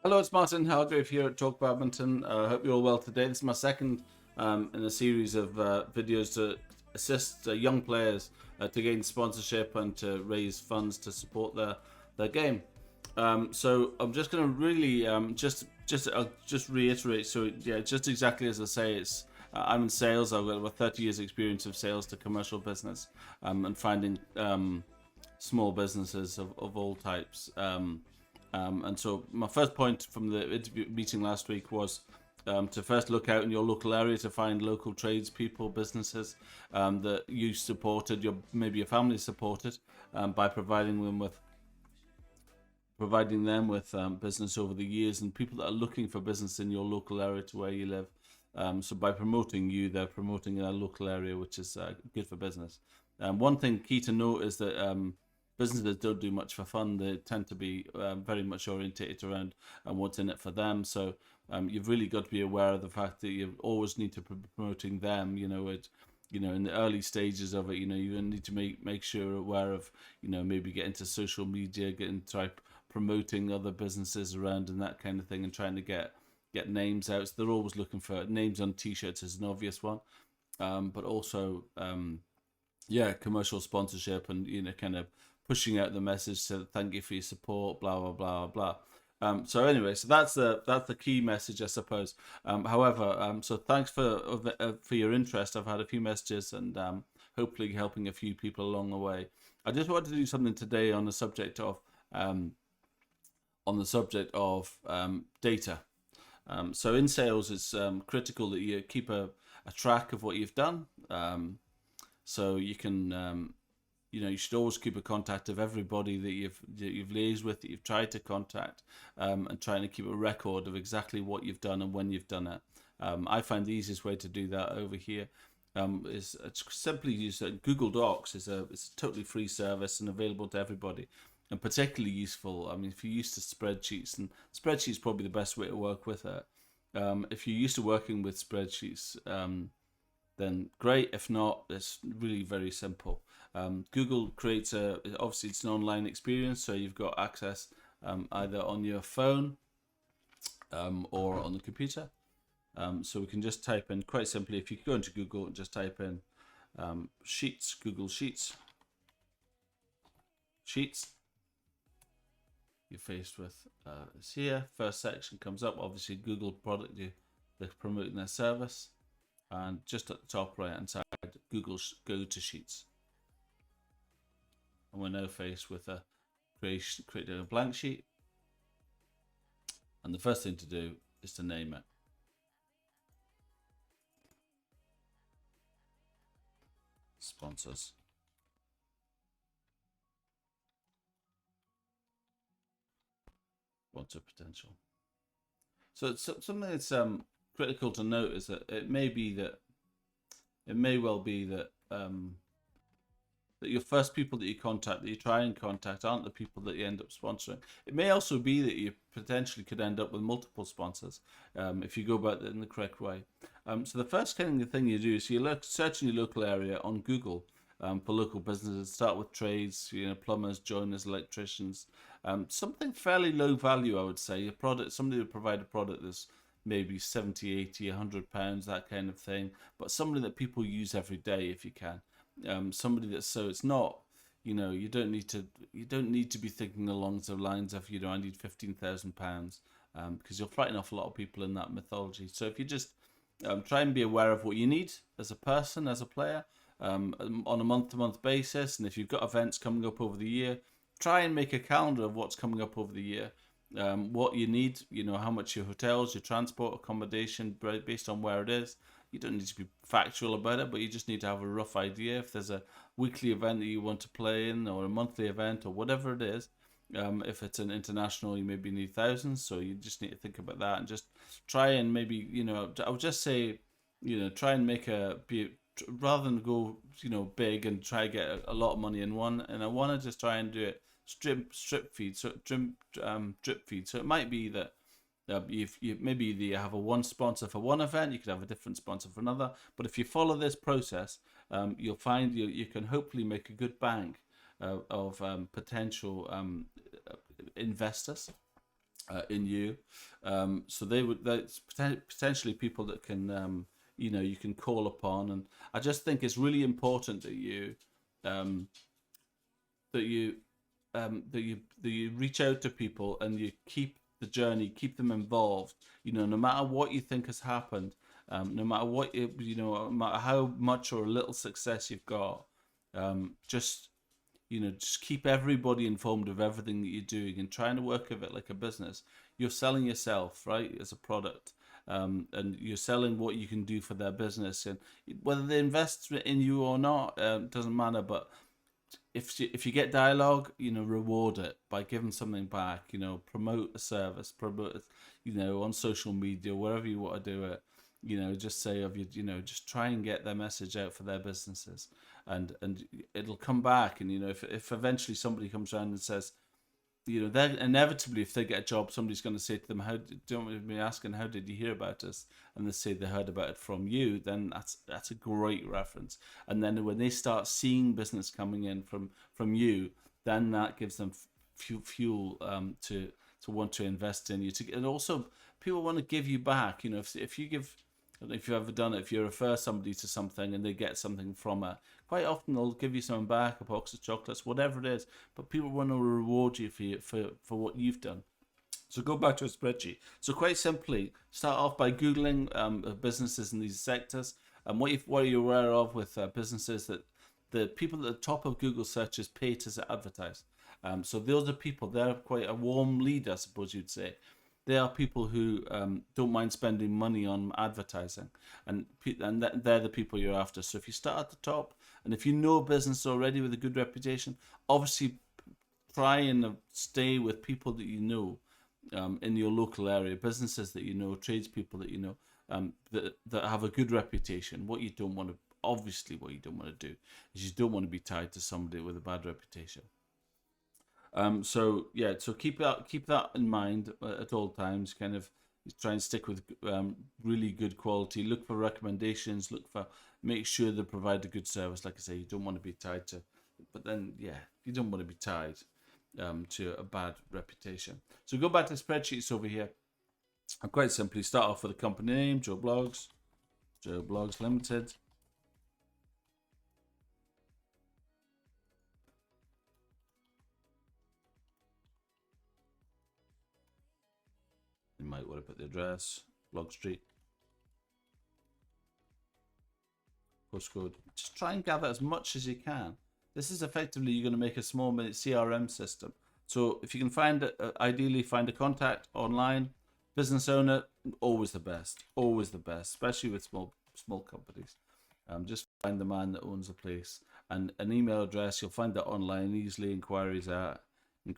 Hello, it's Martin Halgrave here at Talk Badminton. I hope you're all well today. This is my second in a series of videos to assist young players to gain sponsorship and to raise funds to support their game. So I'm just going to really just reiterate. So yeah, just exactly as I say, it's I'm in sales. I've got about 30 years experience of sales to commercial business and finding small businesses of all types. And so my first point from the interview meeting last week was to first look out in your local area to find local tradespeople, businesses that you supported, maybe your family supported, by providing them with business over the years, and people that are looking for business in your local area to where you live. So by promoting you, they're promoting their local area, which is good for business. One thing key to note is that businesses don't do much for fun. They tend to be very much orientated around what's in it for them. So you've really got to be aware of the fact that you always need to be promoting them. In the early stages of it, you need to make sure you're aware of, maybe get into social media, try promoting other businesses around and that kind of thing, and trying to get names out. So they're always looking for names on T-shirts is an obvious one, but also commercial sponsorship and kind of pushing out the message to thank you for your support, blah blah blah blah. So anyway, so that's the key message, I suppose. However, so thanks for your interest. I've had a few messages and hopefully helping a few people along the way. I just wanted to do something today on the subject of data. So in sales, it's critical that you keep a track of what you've done. So you can you should always keep a contact of everybody that you've liaised with, that you've tried to contact, and trying to keep a record of exactly what you've done and when you've done it. I find the easiest way to do that over here is simply use Google Docs. It's a totally free service and available to everybody, and particularly useful. I mean, if you're used to spreadsheets, and spreadsheets is probably the best way to work with it. If you're used to working with spreadsheets, then great. If not, it's really very simple. Google creates obviously it's an online experience, so you've got access either on your phone or on the computer. So we can just type in, quite simply, if you go into Google and just type in Sheets, Google Sheets, you're faced with this here. First section comes up, obviously Google product, they're promoting their service. And just at the top right hand side, Google Go to Sheets. And we're now faced with creating a blank sheet. And the first thing to do is to name it. Sponsors. Sponsor potential. So it's something that's critical to note is that it may well be that that your first people that you try and contact, aren't the people that you end up sponsoring. It may also be that you potentially could end up with multiple sponsors if you go about it in the correct way. So the first kind of thing you do is you search in your local area on Google for local businesses. Start with trades, plumbers, joiners, electricians. Something fairly low value, I would say. A product, somebody would provide a product that's maybe 70, 80, 100 pounds, that kind of thing, but somebody that people use every day if you can. Somebody that's, so it's not, you don't need to be thinking along the lines of, I need £15,000, because you'll frighten off a lot of people in that mythology. So if you just try and be aware of what you need as a person, as a player, on a month-to-month basis, and if you've got events coming up over the year, try and make a calendar of what's coming up over the year. What you need, how much your hotels, your transport, accommodation, based on where it is. You don't need to be factual about it, but you just need to have a rough idea. If there's a weekly event that you want to play in, or a monthly event, or whatever it is, if it's an international, you maybe need thousands, so you just need to think about that and just try and maybe, I would just say, try and rather than go, big and try to get a lot of money in one, and I want to just try and do it drip feed. So it might be that maybe you have one sponsor for one event, you could have a different sponsor for another. But if you follow this process, you'll find you can hopefully make a good bank of potential investors in you. So that's potentially people that can, you can call upon. And I just think it's really important that um, that you that you reach out to people and you keep the journey, keep them involved. No matter what you think has happened, no matter what no matter how much or little success you've got, just just keep everybody informed of everything that you're doing and trying to work of it like a business. You're selling yourself, right, as a product, and you're selling what you can do for their business, and whether they invest in you or not, doesn't matter. But if you get dialogue, reward it by giving something back. Promote a service, promote it, on social media, wherever you want to do it. Just say of just try and get their message out for their businesses, and it'll come back. And if eventually somebody comes around and says, they're inevitably, if they get a job, somebody's going to say to them, don't be asking, how did you hear about us? And they say they heard about it from you. Then that's a great reference. And then when they start seeing business coming in from you, then that gives them fuel to want to invest in you. And also, people want to give you back. If you give, I don't know if you've ever done it, if you refer somebody to something and they get something from it, quite often they'll give you something back, a box of chocolates, whatever it is. But people want to reward you for what you've done. So go back to a spreadsheet. So quite simply, start off by Googling businesses in these sectors. And what are you aware of with businesses that the people at the top of Google searches pay to advertise. So those are people, they're quite a warm lead, I suppose you'd say. They are people who don't mind spending money on advertising, and they're the people you're after. So if you start at the top, and if you know a business already with a good reputation, obviously try and stay with people that you know in your local area, businesses that you know, tradespeople that you know, that have a good reputation. What you don't want to do is you don't want to be tied to somebody with a bad reputation. So keep that in mind at all times. Kind of try and stick with really good quality. Look for recommendations. Make sure they provide a good service. Like I say, you don't want to be tied to, but then you don't want to be tied to a bad reputation. So go back to the spreadsheets over here. And quite simply, start off with a company name, Joe Blogs Limited. You might want to put the address, Blog Street, postcode. Just try and gather as much as you can. This is effectively, you're going to make a small CRM system. So if you can ideally find a contact online, business owner, always the best, especially with small companies. Just find the man that owns the place, and an email address. You'll find that online easily. Inquiries at Joe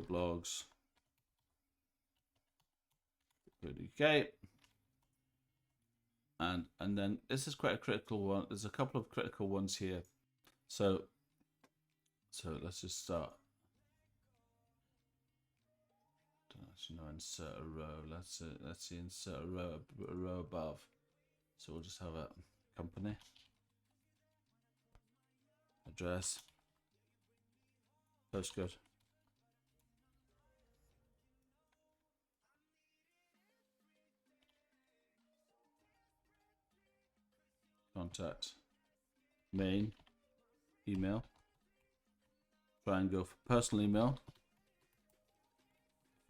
Blogs. Okay. And then this is quite a critical one. There's a couple of critical ones here. So let's just start. Insert a row. Let's see, insert a row above. So we'll just have a company, address, postcode, contact, main, email. Try and go for personal email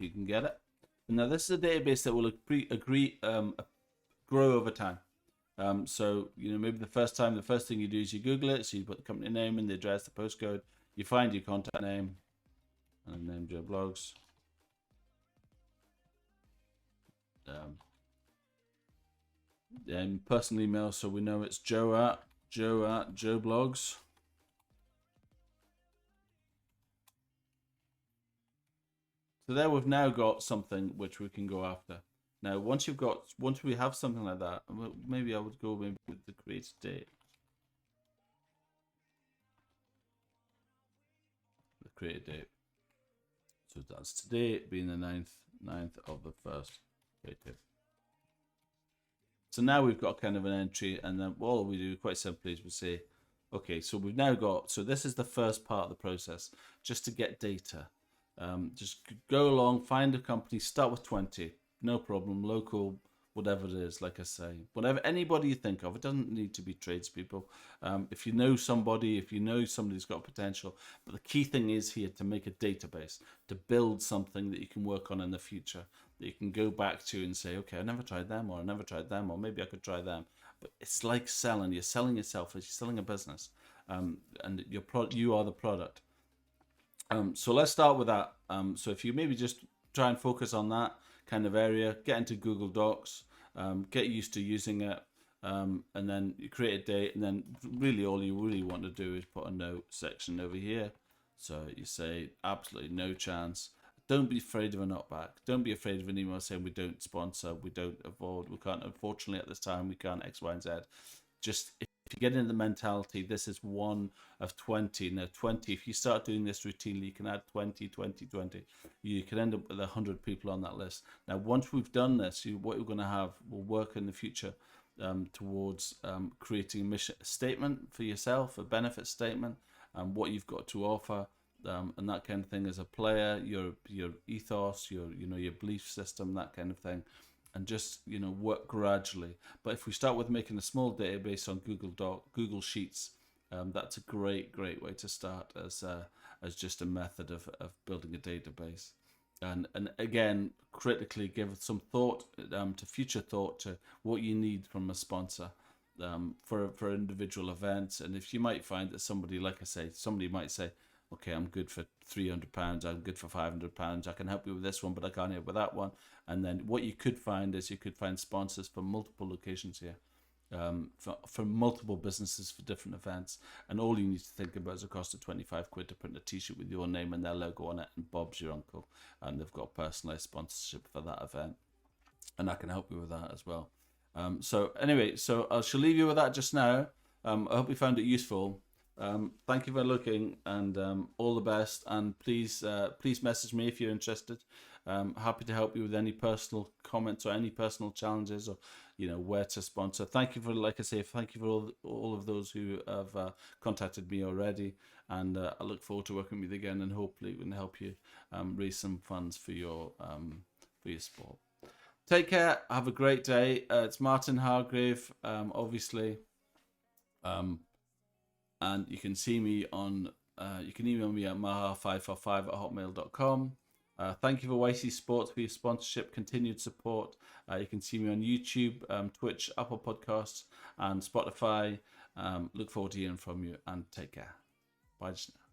if you can get it. And now this is a database that will grow over time. So maybe the first thing you do is you Google it. So you put the company name in, the address, the postcode. You find your contact name, and name Joe Blogs. Personal email, so we know it's Joe at Joe Blogs. So there we've now got something which we can go after. Now, once we have something like that, maybe I would go with the create date. The create date. So that's today being the 9th of the 1st. Creative. So now we've got kind of an entry, and then all we do quite simply is we say, okay, so we've now got, so this is the first part of the process, just to get data. Just go along, find a company, start with 20, no problem, local, whatever it is. Like I say, whatever anybody you think of, it doesn't need to be tradespeople. If you know somebody, if you know somebody's got potential, but the key thing is here to make a database, to build something that you can work on in the future, that you can go back to and say, okay, I never tried them, or I never tried them, or maybe I could try them. But it's like selling. You're selling yourself as you're selling a business, and you are the product. So let's start with that. So if you maybe just try and focus on that kind of area, get into Google Docs, get used to using it, and then you create a date, and then really all you really want to do is put a note section over here. So you say absolutely no chance. Don't be afraid of a knockback. Don't be afraid of an email saying we don't sponsor, we don't afford, we can't. Unfortunately, at this time, we can't X, Y, and Z. Just if you get into the mentality, this is one of 20. Now, 20, if you start doing this routinely, you can add 20, 20, 20. You can end up with 100 people on that list. Now, once we've done this, what you're going to have will work in the future towards creating a mission statement for yourself, a benefit statement, what you've got to offer, and that kind of thing as a player, your ethos, your belief system, that kind of thing, and just work gradually. But if we start with making a small database on Google Sheets, that's a great way to start as just a method of building a database. And again, critically give some thought to future thought to what you need from a sponsor for individual events. And if you might find that somebody, like I say, somebody might say, okay, I'm good for £300, I'm good for £500, I can help you with this one, but I can't help with that one. And then what you could find is you could find sponsors for multiple locations here, for multiple businesses for different events. And all you need to think about is a cost of 25 quid to print a t-shirt with your name and their logo on it, and Bob's your uncle, and they've got personalised sponsorship for that event. And I can help you with that as well. So anyway, so I shall leave you with that just now. I hope you found it useful. Thank you for looking, and all the best. And please message me if you're interested. Happy to help you with any personal comments or any personal challenges, or where to sponsor. Thank you for, like I say, thank you for all of those who have contacted me already, and I look forward to working with you again, and hopefully we can help you raise some funds for your sport. Take care. Have a great day. It's Martin Hargrave, obviously. And you can see me on, you can email me at maha545@hotmail.com. Thank you for YC Sports for your sponsorship, continued support. You can see me on YouTube, Twitch, Apple Podcasts, and Spotify. Look forward to hearing from you, and take care. Bye just now.